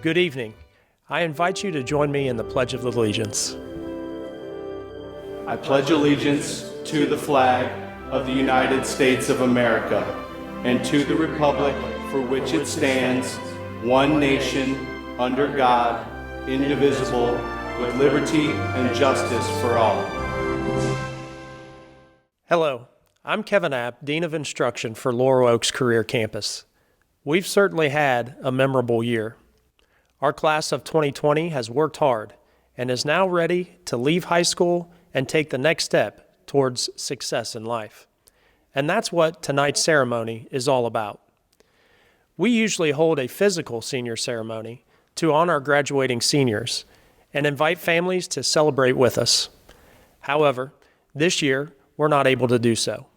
Good evening. I invite you to join me in the Pledge of Allegiance. I pledge allegiance to the flag of the United States of America and to the republic for which it stands, one nation, under God, indivisible, with liberty and justice for all. Hello, I'm Kevin App, Dean of Instruction for Laurel Oaks Career Campus. We've certainly had a memorable year. Our class of 2020 has worked hard and is now ready to leave high school and take the next step towards success in life. And that's what tonight's ceremony is all about. We usually hold a physical senior ceremony to honor graduating seniors and invite families to celebrate with us. However, this year, we're not able to do so.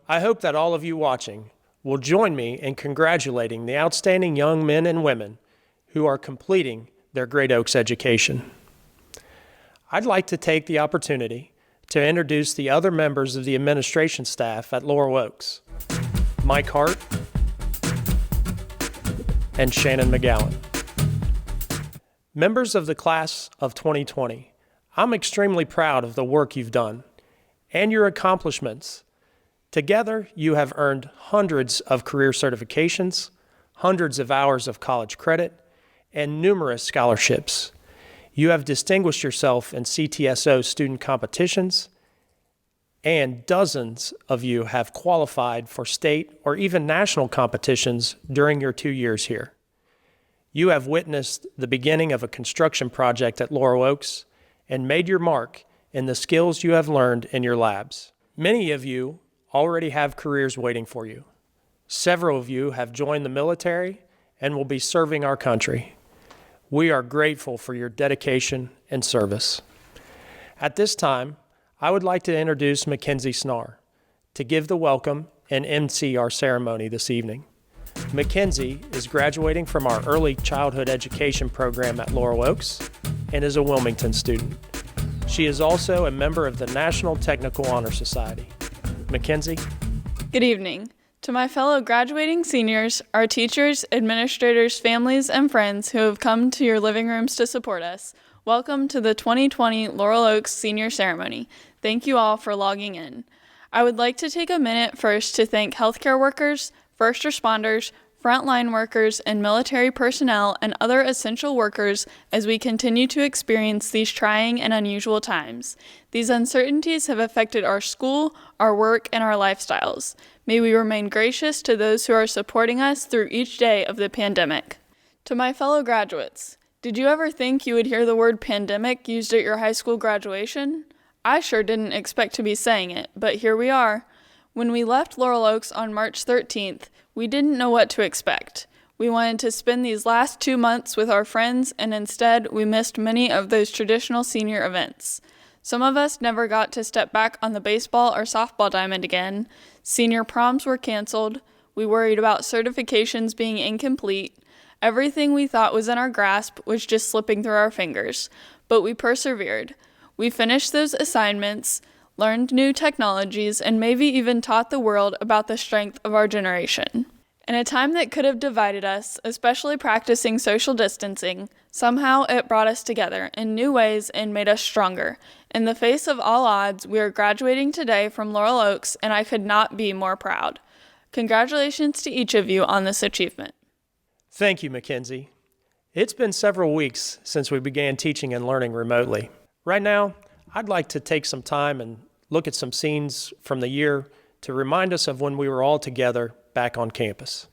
I hope that all of you watching will join me in congratulating the outstanding young men and women who are completing their Great Oaks education. I'd like to take the opportunity to introduce the other members of the administration staff at Laurel Oaks, Mike Hart and Shannon McGowan. Members of the class of 2020, I'm extremely proud of the work you've done and your accomplishments. Together, you have earned hundreds of career certifications, hundreds of hours of college credit, and numerous scholarships. You have distinguished yourself in CTSO student competitions, and dozens of you have qualified for state or even national competitions during your 2 years here. You have witnessed the beginning of a construction project at Laurel Oaks and made your mark in the skills you have learned in your labs. Many of you already have careers waiting for you. Several of you have joined the military and will be serving our country. We are grateful for your dedication and service. At this time, I would like to introduce Mackenzie Snar to give the welcome and MC our ceremony this evening. Mackenzie is graduating from our early childhood education program at Laurel Oaks and is a Wilmington student. She is also a member of the National Technical Honor Society. Mackenzie? Good evening. To my fellow graduating seniors, our teachers, administrators, families, and friends who have come to your living rooms to support us, welcome to the 2020 Laurel Oaks Senior Ceremony. Thank you all for logging in. I would like to take a minute first to thank healthcare workers, first responders, frontline workers, and military personnel and other essential workers as we continue to experience these trying and unusual times. These uncertainties have affected our school, our work, and our lifestyles. May we remain gracious to those who are supporting us through each day of the pandemic. To my fellow graduates, did you ever think you would hear the word pandemic used at your high school graduation? I sure didn't expect to be saying it, but here we are. When we left Laurel Oaks on March 13th, we didn't know what to expect. We wanted to spend these last 2 months with our friends, and instead we missed many of those traditional senior events. Some of us never got to step back on the baseball or softball diamond again. Senior proms were canceled. We worried about certifications being incomplete. Everything we thought was in our grasp was just slipping through our fingers. But we persevered. We finished those assignments, learned new technologies, and maybe even taught the world about the strength of our generation. In a time that could have divided us, especially practicing social distancing, somehow it brought us together in new ways and made us stronger. In the face of all odds, we are graduating today from Laurel Oaks, and I could not be more proud. Congratulations to each of you on this achievement. Thank you, Mackenzie. It's been several weeks since we began teaching and learning remotely. Right now, I'd like to take some time and look at some scenes from the year to remind us of when we were all together back on campus.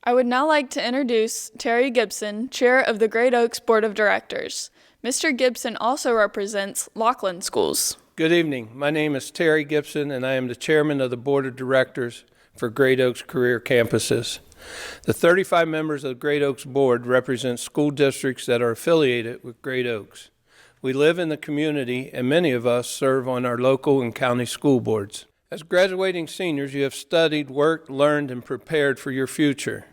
I would now like to introduce Terry Gibson, Chair of the Great Oaks Board of Directors. Mr. Gibson also represents Laughlin Schools. Good evening. My name is Terry Gibson, and I am the chairman of the Board of Directors for Great Oaks Career Campuses. The 35 members of the Great Oaks Board represent school districts that are affiliated with Great Oaks. We live in the community, and many of us serve on our local and county school boards. As graduating seniors, you have studied, worked, learned, and prepared for your future.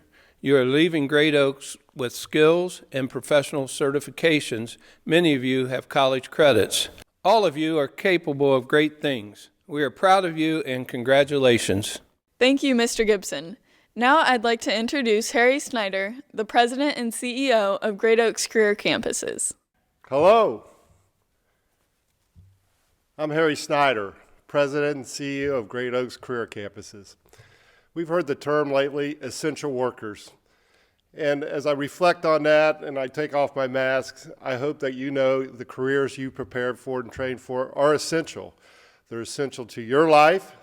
You are leaving Great Oaks with skills and professional certifications. Many of you have college credits. All of you are capable of great things. We are proud of you and congratulations. Thank you, Mr. Gibson. Now I'd like to introduce Harry Snyder, the President and CEO of Great Oaks Career Campuses. Hello. I'm Harry Snyder, President and CEO of Great Oaks Career Campuses. We've heard the term lately, essential workers. And as I reflect on that and I take off my mask, I hope that you know the careers you prepared for and trained for are essential. They're essential to your life,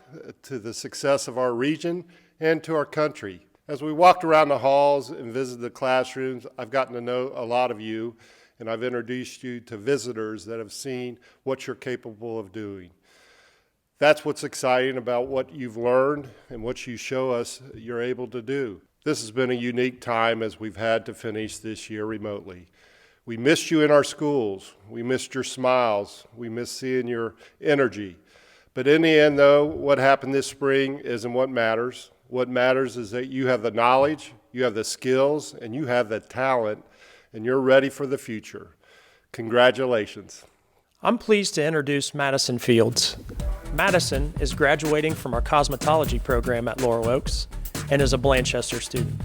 to the success of our region, and to our country. As we walked around the halls and visited the classrooms, I've gotten to know a lot of you, and I've introduced you to visitors that have seen what you're capable of doing. That's what's exciting about what you've learned and what you show us you're able to do. This has been a unique time as we've had to finish this year remotely. We missed you in our schools. We missed your smiles. We missed seeing your energy. But in the end, though, what happened this spring isn't what matters. What matters is that you have the knowledge, you have the skills, and you have the talent, and you're ready for the future. Congratulations. I'm pleased to introduce Madison Fields. Madison is graduating from our cosmetology program at Laurel Oaks and is a Blanchester student.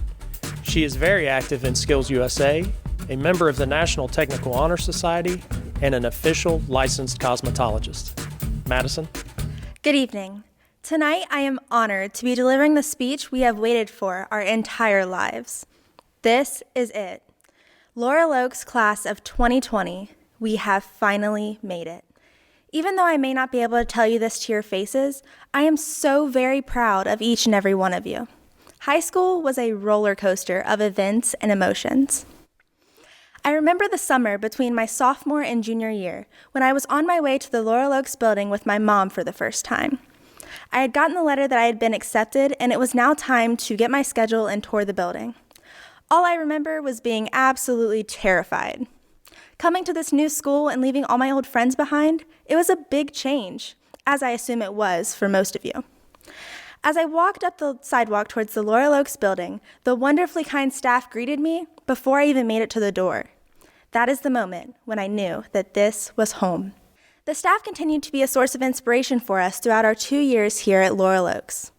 She is very active in Skills USA, a member of the National Technical Honor Society, and an official licensed cosmetologist. Madison? Good evening. Tonight I am honored to be delivering the speech we have waited for our entire lives. This is it. Laurel Oaks Class of 2020, we have finally made it. Even though I may not be able to tell you this to your faces, I am so very proud of each and every one of you. High school was a roller coaster of events and emotions. I remember the summer between my sophomore and junior year when I was on my way to the Laurel Oaks building with my mom for the first time. I had gotten the letter that I had been accepted, and it was now time to get my schedule and tour the building. All I remember was being absolutely terrified. Coming to this new school and leaving all my old friends behind, it was a big change, as I assume it was for most of you. As I walked up the sidewalk towards the Laurel Oaks building, the wonderfully kind staff greeted me before I even made it to the door. That is the moment when I knew that this was home. The staff continued to be a source of inspiration for us throughout our 2 years here at Laurel Oaks.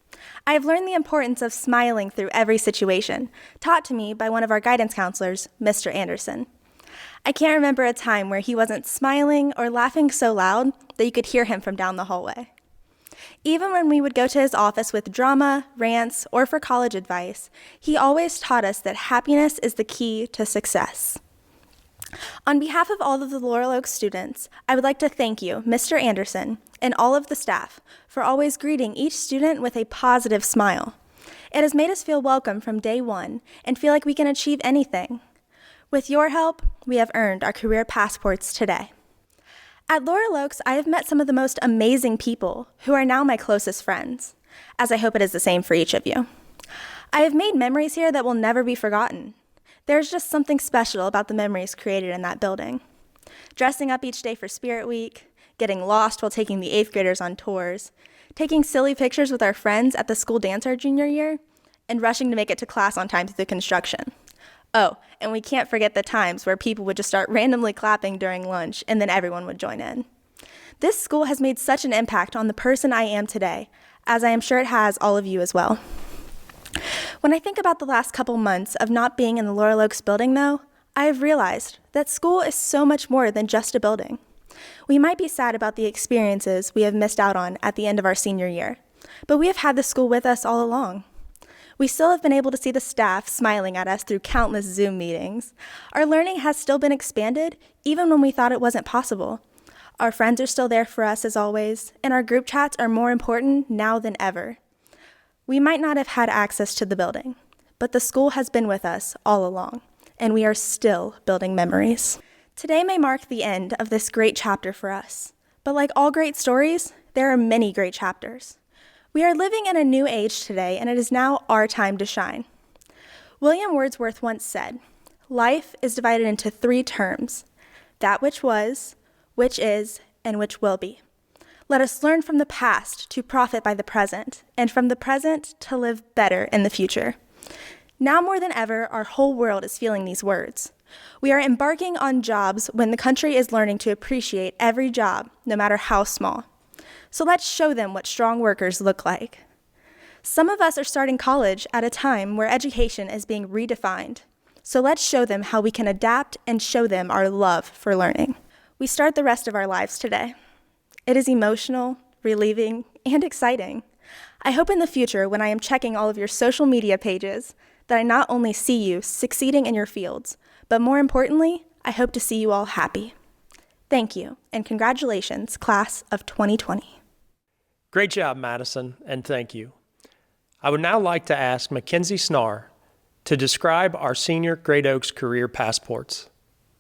I have learned the importance of smiling through every situation, taught to me by one of our guidance counselors, Mr. Anderson. I can't remember a time where he wasn't smiling or laughing so loud that you could hear him from down the hallway. Even when we would go to his office with drama, rants, or for college advice, he always taught us that happiness is the key to success. On behalf of all of the Laurel Oaks students, I would like to thank you, Mr. Anderson, and all of the staff for always greeting each student with a positive smile. It has made us feel welcome from day one and feel like we can achieve anything. With your help, we have earned our career passports today. At Laurel Oaks, I have met some of the most amazing people who are now my closest friends, as I hope it is the same for each of you. I have made memories here that will never be forgotten. There's just something special about the memories created in that building. Dressing up each day for Spirit Week, getting lost while taking the 8th graders on tours, taking silly pictures with our friends at the school dance our junior year, and rushing to make it to class on time through the construction. Oh, and we can't forget the times where people would just start randomly clapping during lunch and then everyone would join in. This school has made such an impact on the person I am today, as I am sure it has all of you as well. When I think about the last couple months of not being in the Laurel Oaks building, though, I have realized that school is so much more than just a building. We might be sad about the experiences we have missed out on at the end of our senior year, but we have had the school with us all along. We still have been able to see the staff smiling at us through countless Zoom meetings. Our learning has still been expanded, even when we thought it wasn't possible. Our friends are still there for us as always, and our group chats are more important now than ever. We might not have had access to the building, but the school has been with us all along, and we are still building memories. Today may mark the end of this great chapter for us, but like all great stories, there are many great chapters. We are living in a new age today, and it is now our time to shine. William Wordsworth once said, "Life is divided into 3 terms, that which was, which is, and which will be. Let us learn from the past to profit by the present, and from the present to live better in the future." Now more than ever, our whole world is feeling these words. We are embarking on jobs when the country is learning to appreciate every job, no matter how small. So let's show them what strong workers look like. Some of us are starting college at a time where education is being redefined. So let's show them how we can adapt and show them our love for learning. We start the rest of our lives today. It is emotional, relieving, and exciting. I hope in the future, when I am checking all of your social media pages, that I not only see you succeeding in your fields, but more importantly, I hope to see you all happy. Thank you, and congratulations, class of 2020. Great job, Madison, and thank you. I would now like to ask Mackenzie Snar to describe our senior Great Oaks career passports.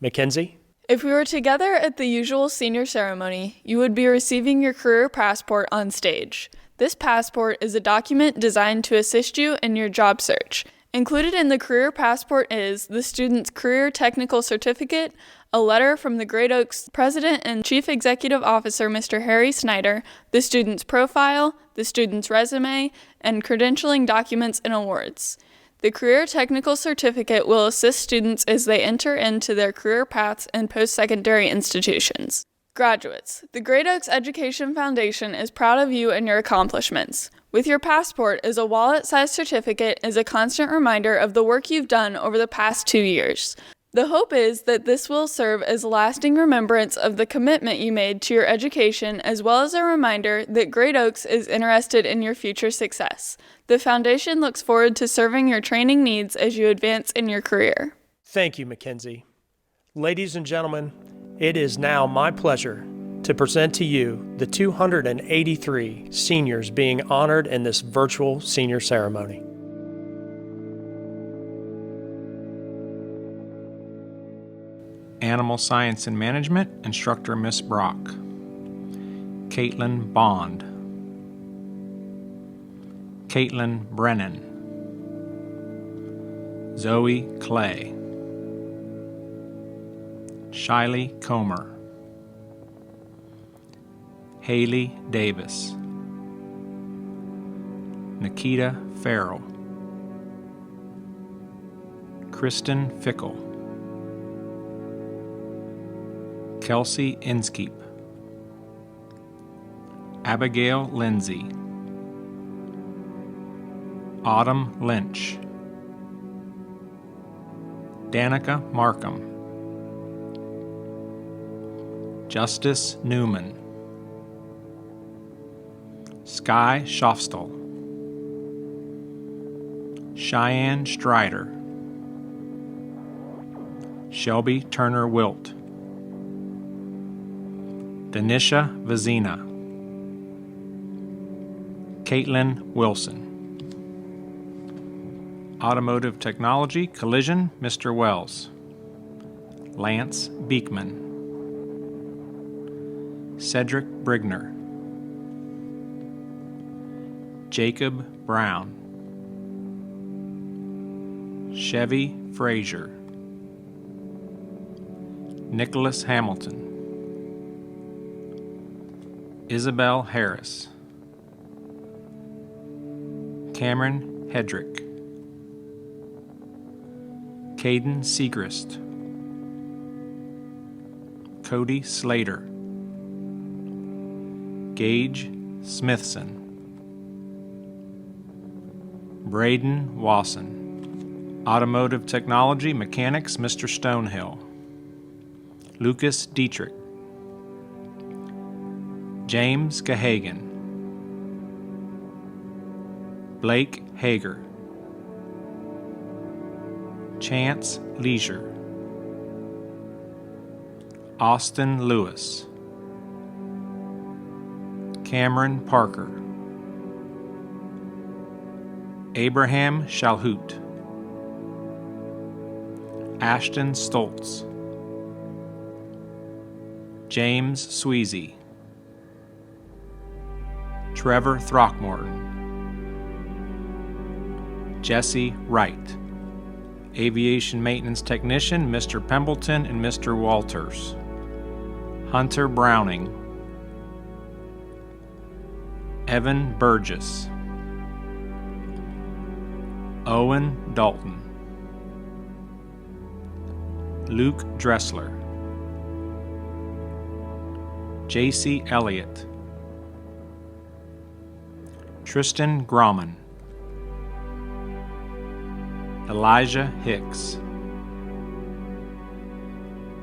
Mackenzie? If we were together at the usual senior ceremony, you would be receiving your career passport on stage. This passport is a document designed to assist you in your job search. Included in the career passport is the student's career technical certificate, a letter from the Great Oaks President and Chief Executive Officer, Mr. Harry Snyder, the student's profile, the student's resume, and credentialing documents and awards. The Career Technical Certificate will assist students as they enter into their career paths in post-secondary institutions. Graduates, the Great Oaks Education Foundation is proud of you and your accomplishments. With your passport as a wallet-sized certificate is a constant reminder of the work you've done over the past 2 years. The hope is that this will serve as a lasting remembrance of the commitment you made to your education, as well as a reminder that Great Oaks is interested in your future success. The foundation looks forward to serving your training needs as you advance in your career. Thank you, Mackenzie. Ladies and gentlemen, it is now my pleasure to present to you the 283 seniors being honored in this virtual senior ceremony. Animal Science and Management, Instructor Miss Brock. Caitlin Bond. Caitlin Brennan. Zoe Clay. Shiley Comer. Haley Davis. Nikita Farrell. Kristen Fickle. Kelsey Inskeep. Abigail Lindsay. Autumn Lynch. Danica Markham. Justice Newman. Sky Schofstal. Cheyenne Strider. Shelby Turner Wilt. Denisha Vazina. Caitlin Wilson. Automotive Technology Collision, Mr. Wells. Lance Beekman. Cedric Brigner. Jacob Brown. Chevy Frazier. Nicholas Hamilton. Isabel Harris. Cameron Hedrick. Caden Segrist. Cody Slater. Gage Smithson. Braden Wasson. Automotive Technology Mechanics, Mr. Stonehill. Lucas Dietrich. James Gahagan. Blake Hager. Chance Leisure. Austin Lewis. Cameron Parker. Abraham Shalhoot. Ashton Stoltz, James Sweezy, Trevor Throckmorton, Jesse Wright, Aviation Maintenance Technician Mr. Pembleton and Mr. Walters, Hunter Browning, Evan Burgess, Owen Dalton, Luke Dressler, J.C. Elliott, Tristan Grauman, Elijah Hicks,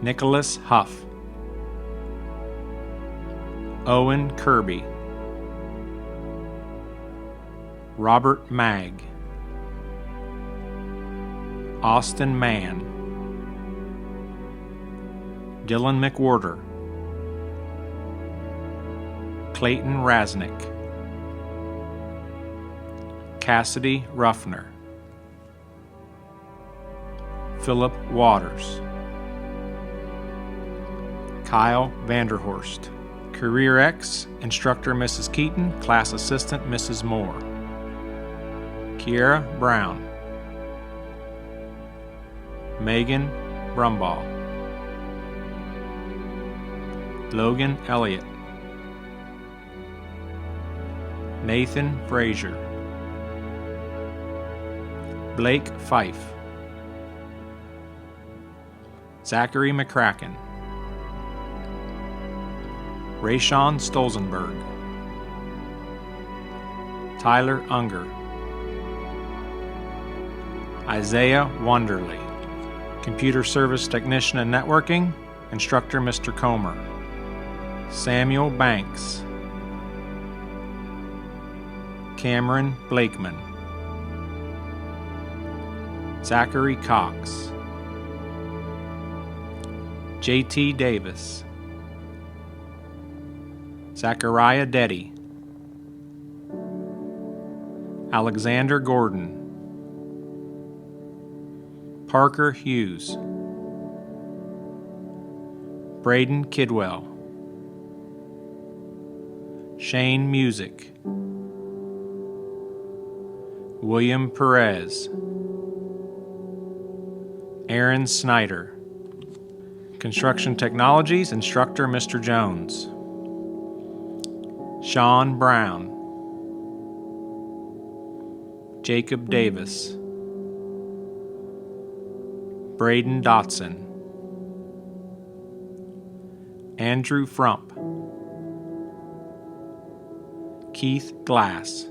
Nicholas Huff, Owen Kirby, Robert Magg, Austin Mann, Dylan McWhorter, Clayton Rasnick, Cassidy Ruffner, Philip Waters, Kyle Vanderhorst, Career X, Instructor Mrs. Keaton, Class Assistant Mrs. Moore, Kiera Brown, Megan Brumbaugh, Logan Elliott, Nathan Frazier, Blake Fife, Zachary McCracken, Rayshawn Stolzenberg, Tyler Unger, Isaiah Wonderly, Computer Service Technician and Networking, Instructor Mr. Comer, Samuel Banks, Cameron Blakeman, Zachary Cox, J.T. Davis, Zachariah Deddy, Alexander Gordon, Parker Hughes, Braden Kidwell, Shane Music, William Perez, Aaron Snyder, Construction Technologies Instructor Mr. Jones, Sean Brown, Jacob Davis, Braden Dotson, Andrew Frump, Keith Glass,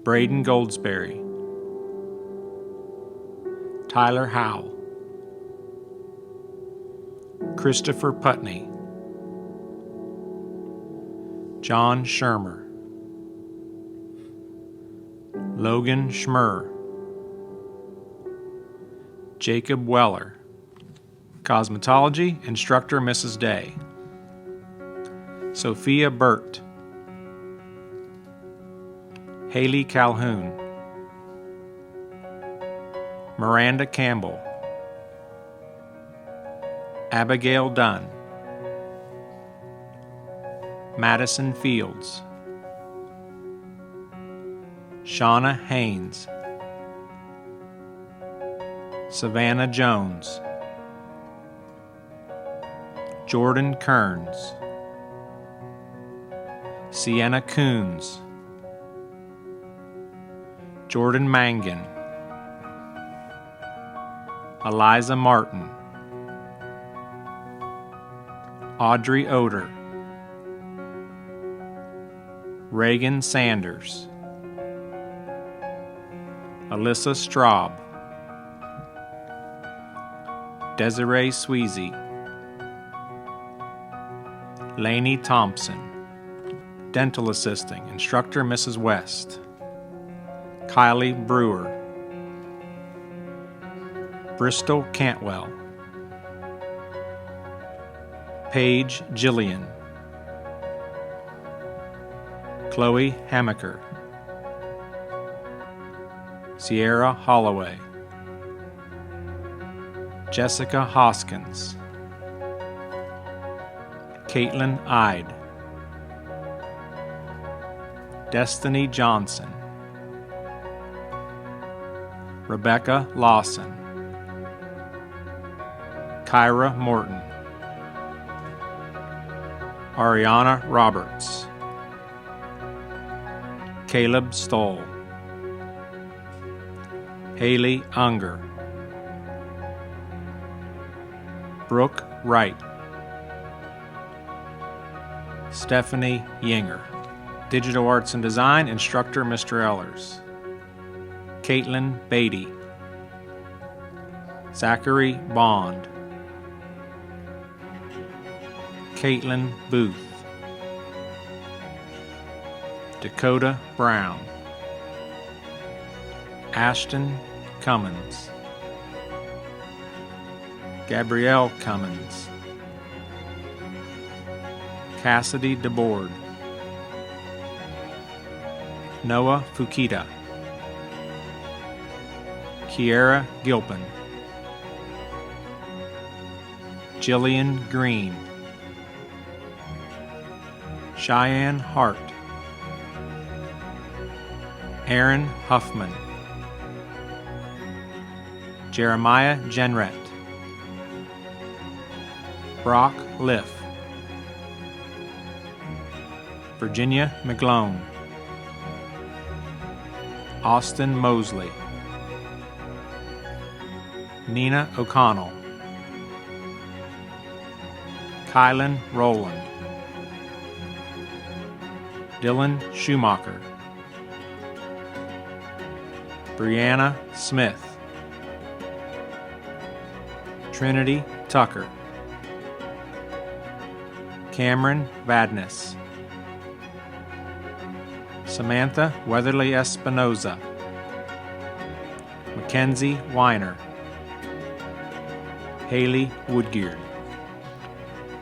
Braden Goldsberry, Tyler Howell, Christopher Putney, John Shermer, Logan Schmurr, Jacob Weller, Cosmetology Instructor Mrs. Day, Sophia Burt, Haley Calhoun, Miranda Campbell, Abigail Dunn, Madison Fields, Shauna Haynes, Savannah Jones, Jordan Kearns, Sienna Coons, Jordan Mangan, Eliza Martin, Audrey Oder, Reagan Sanders, Alyssa Straub, Desiree Sweezy, Lainey Thompson, Dental Assisting Instructor Mrs. West, Kylie Brewer, Bristol Cantwell, Paige Jillian, Chloe Hamaker, Sierra Holloway, Jessica Hoskins, Caitlin Ide, Destiny Johnson, Rebecca Lawson, Kyra Morton, Ariana Roberts, Caleb Stoll, Haley Unger, Brooke Wright, Stephanie Yinger. Digital Arts and Design Instructor Mr. Ellers, Caitlin Beatty, Zachary Bond, Caitlin Booth, Dakota Brown, Ashton Cummins, Gabrielle Cummins, Cassidy DeBoard, Noah Fukita, Kiera Gilpin, Jillian Green, Cheyenne Hart, Aaron Huffman, Jeremiah Jenrette, Brock Liff, Virginia McGlone, Austin Mosley, Nina O'Connell, Kylan Rowland, Dylan Schumacher, Brianna Smith, Trinity Tucker, Cameron Vadness, Samantha Weatherly Espinoza, Mackenzie Weiner, Haley Woodgear.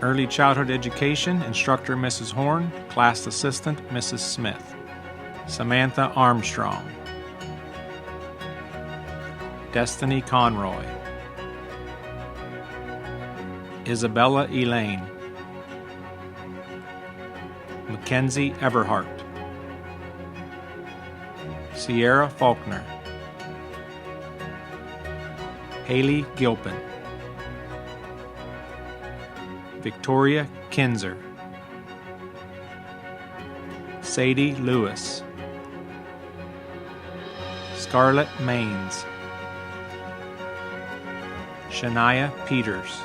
Early Childhood Education Instructor Mrs. Horn, Class Assistant Mrs. Smith, Samantha Armstrong, Destiny Conroy, Isabella Elaine, Mackenzie Everhart, Sierra Faulkner, Haley Gilpin, Victoria Kinzer, Sadie Lewis, Scarlett Maines, Shania Peters,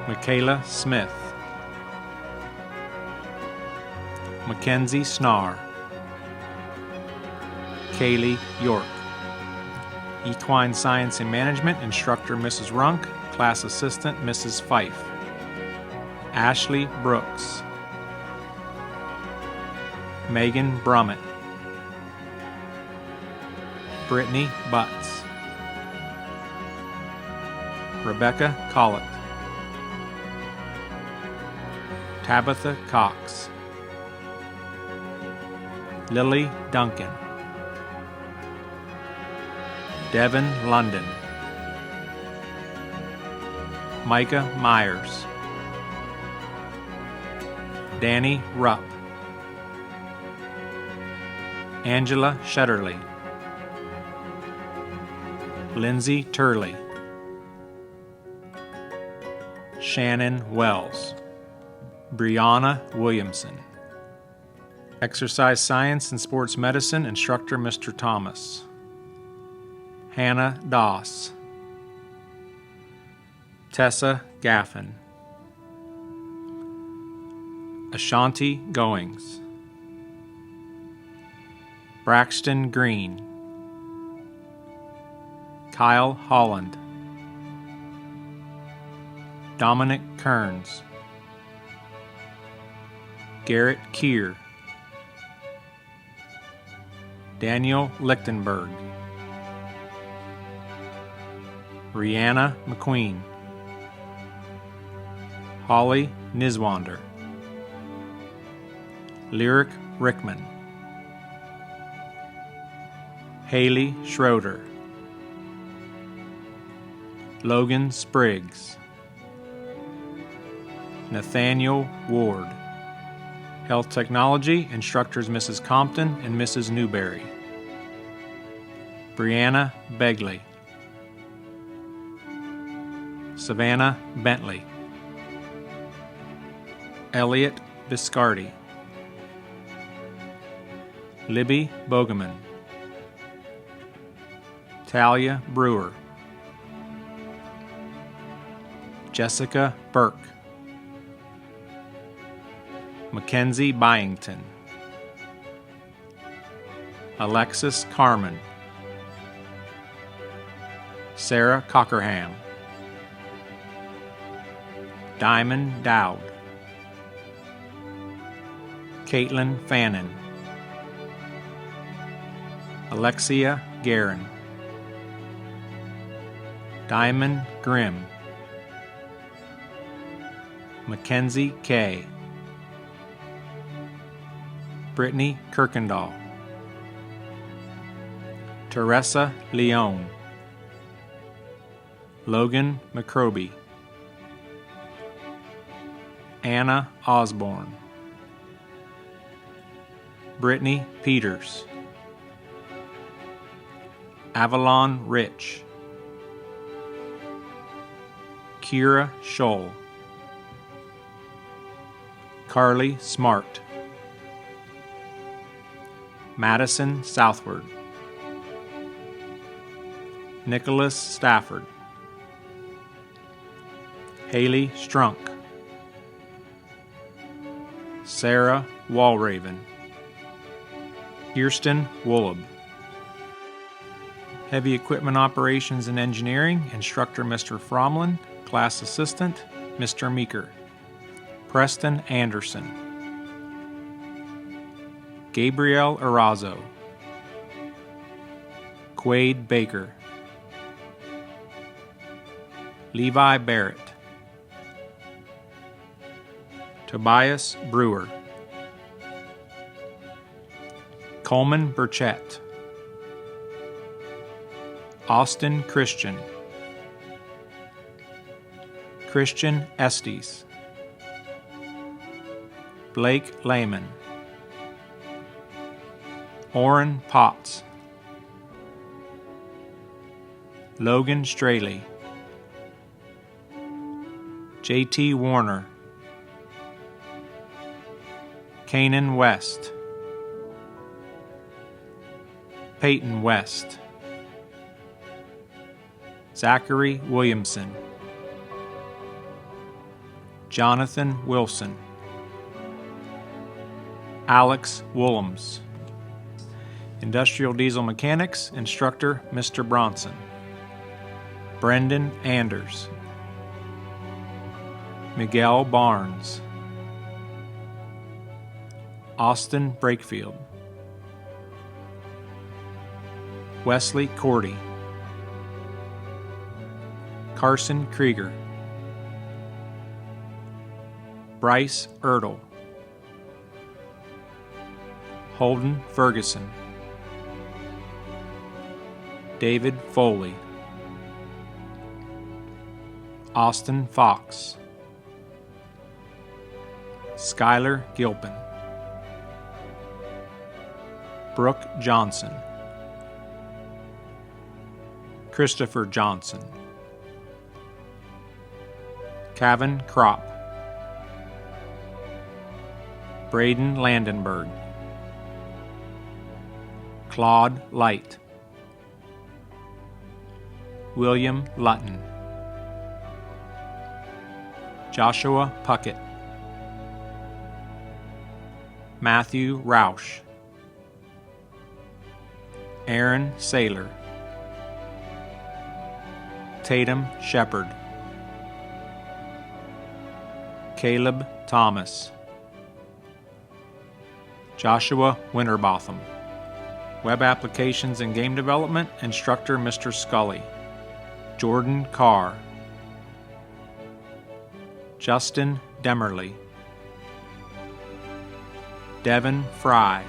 Michaela Smith, Mackenzie Snar, Kaylee York. Equine Science and Management Instructor Mrs. Runk, Class Assistant Mrs. Fife, Ashley Brooks, Megan Brummett, Brittany Butts, Rebecca Collett, Tabitha Cox, Lily Duncan, Devin London, Micah Myers, Danny Rupp, Angela Shutterly, Lindsay Turley, Shannon Wells, Brianna Williamson. Exercise Science and Sports Medicine Instructor Mr. Thomas, Hannah Doss, Tessa Gaffin, Ashanti Goings, Braxton Green, Kyle Holland, Dominic Kearns, Garrett Keir, Daniel Lichtenberg, Rihanna McQueen, Holly Niswander, Lyric Rickman, Haley Schroeder, Logan Spriggs. Nathaniel Ward. Health Technology, instructors Mrs. Compton and Mrs. Newberry. Brianna Begley. Savannah Bentley. Elliot Biscardi. Libby Bogeman. Talia Brewer. Jessica Burke. Mackenzie Byington. Alexis Carmen. Sarah Cockerham. Diamond Dowd. Caitlin Fannin. Alexia Guerin. Diamond Grimm. Mackenzie Kay. Brittany Kirkendall. Teresa Leone. Logan McCroby. Anna Osborne. Brittany Peters. Avalon Rich. Kira Scholl. Carly Smart. Madison Southward. Nicholas Stafford. Haley Strunk. Sarah Walraven. Kirsten Woolub. Heavy Equipment Operations and Engineering, Instructor Mr. Fromlin, Class Assistant Mr. Meeker. Preston Anderson. Gabriel Arazo. Quade Baker. Levi Barrett. Tobias Brewer. Coleman Burchett. Austin Christian. Christian Estes. Blake Lehman. Orrin Potts. Logan Straley. J.T. Warner. Kanan West. Peyton West. Zachary Williamson. Jonathan Wilson. Alex Woolhams. Industrial Diesel Mechanics, Instructor Mr. Bronson. Brendan Anders. Miguel Barnes. Austin Brakefield. Wesley Cordy. Carson Krieger. Bryce Ertl. Holden Ferguson. David Foley. Austin Fox. Skylar Gilpin. Brooke Johnson. Christopher Johnson. Kevin Kropp. Braden Landenberg. Claude Light. William Lutton. Joshua Puckett. Matthew Roush. Aaron Saylor. Tatum Shepard. Caleb Thomas. Joshua Winterbotham. Web Applications and Game Development, Instructor Mr. Scully. Jordan Carr. Justin Demerly. Devin Fry.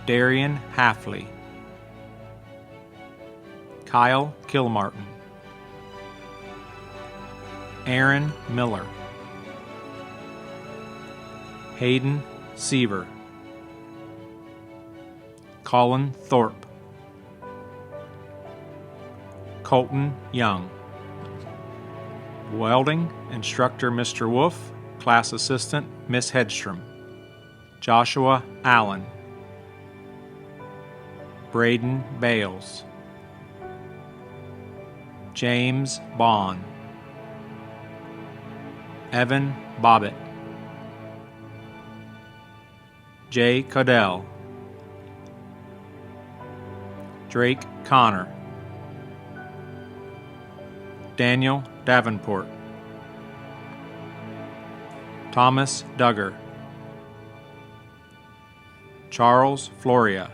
Darian Halfley. Kyle Kilmartin, Aaron Miller, Hayden Seaver, Colin Thorpe, Colton Young, Welding Instructor Mr. Wolf, Class Assistant Miss Hedstrom, Joshua Allen, Braden Bales, James Bond, Evan Bobbitt, Jay Codell, Drake Connor, Daniel Davenport, Thomas Duggar, Charles Floria,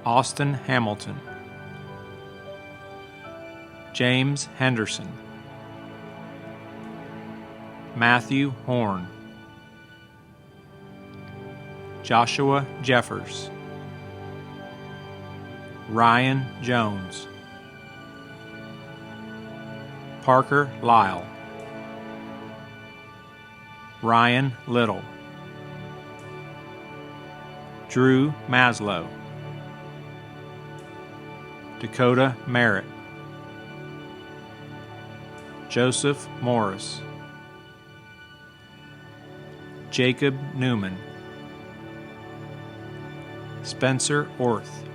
Austin Hamilton, James Henderson, Matthew Horn, Joshua Jeffers, Ryan Jones, Parker Lyle, Ryan Little, Drew Maslow, Dakota Merritt, Joseph Morris, Jacob Newman, Spencer Orth,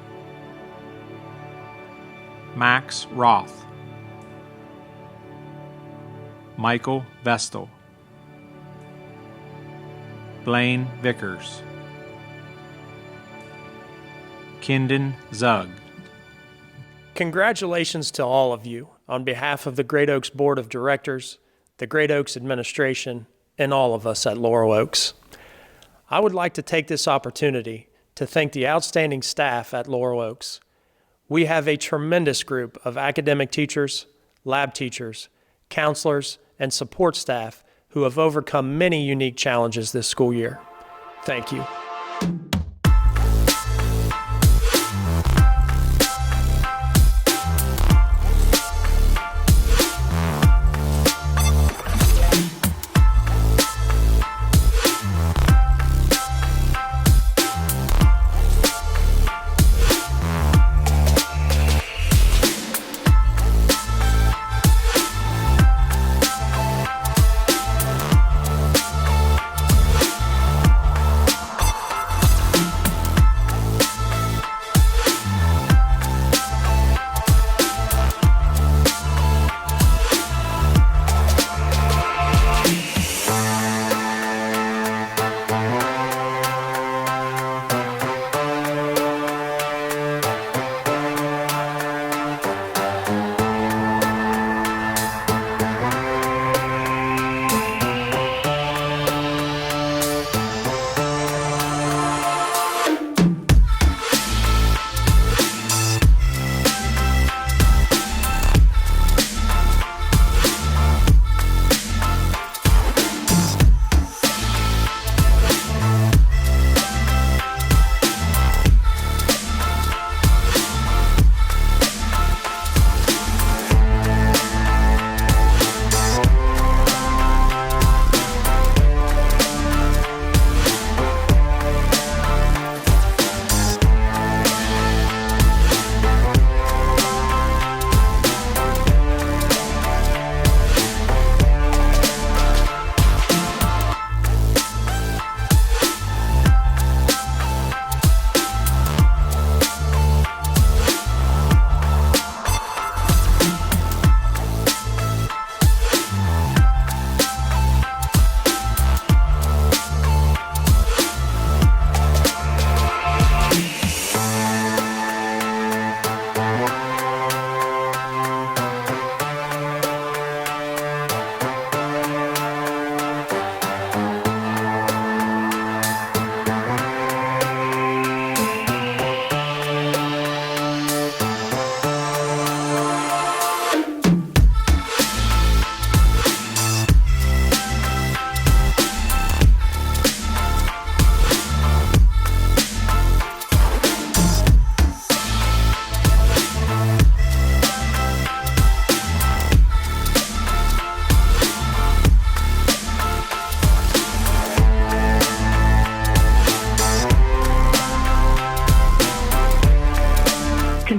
Max Roth, Michael Vestal, Blaine Vickers, Kindon Zug. Congratulations to all of you on behalf of the Great Oaks Board of Directors, the Great Oaks administration, and all of us at Laurel Oaks. I would like to take this opportunity to thank the outstanding staff at Laurel Oaks. We have a tremendous group of academic teachers, lab teachers, counselors, and support staff who have overcome many unique challenges this school year. Thank you.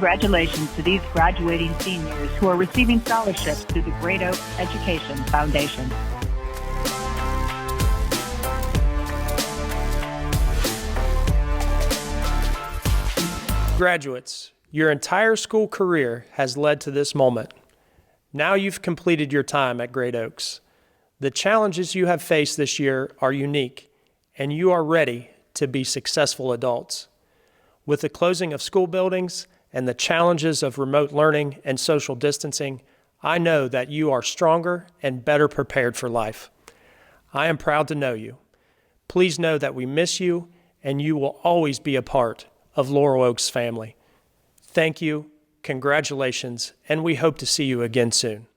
congratulations to these graduating seniors who are receiving scholarships through the Great Oaks Education Foundation. Graduates, your entire school career has led to this moment. Now you've completed your time at Great Oaks. The challenges you have faced this year are unique, and you are ready to be successful adults. With the closing of school buildings and the challenges of remote learning and social distancing, I know that you are stronger and better prepared for life. I am proud to know you. Please know that we miss you, and you will always be a part of Laurel Oaks family. Thank you, congratulations, and we hope to see you again soon.